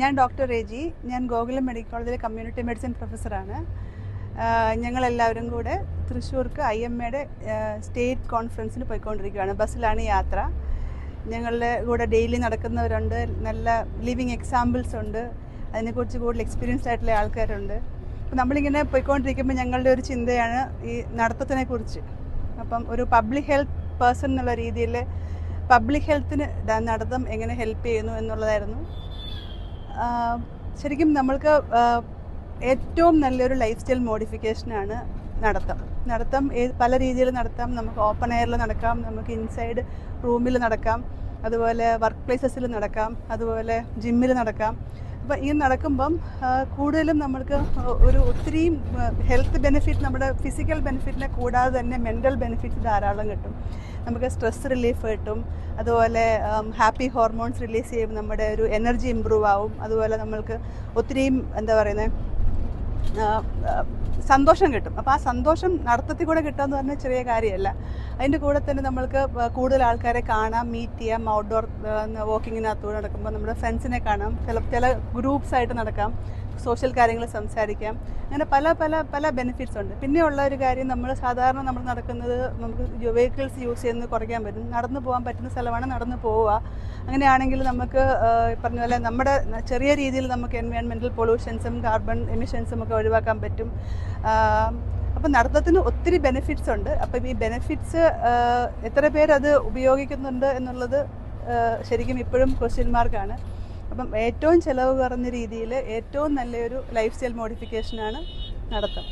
ഞാൻ ഡോക്ടർ രേജി. ഞാൻ ഗോകുലം മെഡിക്കൽ കോളേജിലെ കമ്മ്യൂണിറ്റി മെഡിസിൻ പ്രൊഫസറാണ്. ഞങ്ങളെല്ലാവരും കൂടെ തൃശ്ശൂർക്ക് IMAയുടെ സ്റ്റേറ്റ് കോൺഫറൻസിന് പോയിക്കൊണ്ടിരിക്കുകയാണ്. ബസ്സിലാണ് യാത്ര. ഞങ്ങളുടെ കൂടെ ഡെയിലി നടക്കുന്നവരുണ്ട്, നല്ല ലിവിങ് എക്സാമ്പിൾസ് ഉണ്ട്, അതിനെക്കുറിച്ച് കൂടുതൽ എക്സ്പീരിയൻസ്ഡ് ആയിട്ടുള്ള ആൾക്കാരുണ്ട്. അപ്പം നമ്മളിങ്ങനെ പോയിക്കൊണ്ടിരിക്കുമ്പോൾ ഞങ്ങളുടെ ഒരു ചിന്തയാണ് ഈ നടത്തത്തിനെ കുറിച്ച്. അപ്പം ഒരു പബ്ലിക് ഹെൽത്ത് പേഴ്സൺ എന്നുള്ള രീതിയിൽ പബ്ലിക് ഹെൽത്തിന് നടത്തം എങ്ങനെ ഹെൽപ്പ് ചെയ്യുന്നു എന്നുള്ളതായിരുന്നു. ശരിക്കും നമ്മൾക്ക് ഏറ്റവും നല്ലൊരു ലൈഫ് സ്റ്റൈൽ മോഡിഫിക്കേഷനാണ് നടത്തം പല രീതിയിൽ നടത്താം. നമുക്ക് ഓപ്പൺ എയറിൽ നടക്കാം, നമുക്ക് ഇൻസൈഡ് റൂമിൽ നടക്കാം, അതുപോലെ വർക്ക് പ്ലേസസിൽ നടക്കാം, അതുപോലെ ജിമ്മിൽ നടക്കാം. അപ്പോൾ ഈ നടക്കുമ്പം കൂടുതലും നമ്മൾക്ക് ഒത്തിരിയും ഹെൽത്ത് ബെനിഫിറ്റ്, നമ്മുടെ ഫിസിക്കൽ ബെനിഫിറ്റിനെ കൂടാതെ തന്നെ മെൻ്റൽ ബെനിഫിറ്റ്സ് ധാരാളം കിട്ടും. നമുക്ക് സ്ട്രെസ് റിലീഫ് കിട്ടും, അതുപോലെ ഹാപ്പി ഹോർമോൺസ് റിലീസ് ചെയ്യുമ്പോൾ നമ്മുടെ ഒരു എനർജി ഇമ്പ്രൂവ് ആവും. അതുപോലെ നമ്മൾക്ക് ഒത്തിരിയും സന്തോഷം കിട്ടും. അപ്പോൾ ആ സന്തോഷം നടത്തത്തിൽ കൂടെ കിട്ടുക എന്ന് പറഞ്ഞാൽ ചെറിയ കാര്യമല്ല. അതിൻ്റെ കൂടെ തന്നെ നമ്മൾക്ക് കൂടുതൽ ആൾക്കാരെ കാണാം, മീറ്റ് ചെയ്യാം. ഔട്ട്ഡോർ വാക്കിങ്ങിനകത്തൂടെ നടക്കുമ്പോൾ നമ്മുടെ ഫ്രണ്ട്സിനെ കാണാം, ചില ഗ്രൂപ്പ്സായിട്ട് നടക്കാം, സോഷ്യൽ കാര്യങ്ങൾ സംസാരിക്കാം. അങ്ങനെ പല പല പല ബെനിഫിറ്റ്സ് ഉണ്ട്. പിന്നെയുള്ള ഒരു കാര്യം, നമ്മൾ നടക്കുന്നത് നമുക്ക് വെഹിക്കിൾസ് യൂസ് ചെയ്യുന്നത് കുറയ്ക്കാൻ പറ്റും. നടന്നു പോകാൻ പറ്റുന്ന സ്ഥലമാണ്, നടന്നു പോവുക. അങ്ങനെയാണെങ്കിൽ നമുക്ക് പറഞ്ഞ പോലെ നമ്മുടെ ചെറിയ രീതിയിൽ നമുക്ക് എൻവയോൺമെൻറ്റൽ പൊല്യൂഷൻസും കാർബൺ എമിഷൻസും ഒക്കെ ഒഴിവാക്കാൻ പറ്റും. അപ്പം നടത്തത്തിന് ഒത്തിരി ബെനിഫിറ്റ്സ് ഉണ്ട്. അപ്പം ഈ ബെനിഫിറ്റ്സ് എത്ര പേരത് ഉപയോഗിക്കുന്നുണ്ട് എന്നുള്ളത് ശരിക്കും ഇപ്പോഴും ക്വസ്റ്റ്യൻ മാർക്കാണ്. അപ്പം ഏറ്റവും ചിലവ് കുറഞ്ഞ രീതിയിൽ ഏറ്റവും നല്ലൊരു ലൈഫ് സ്റ്റൈൽ മോഡിഫിക്കേഷനാണ് നടത്തം.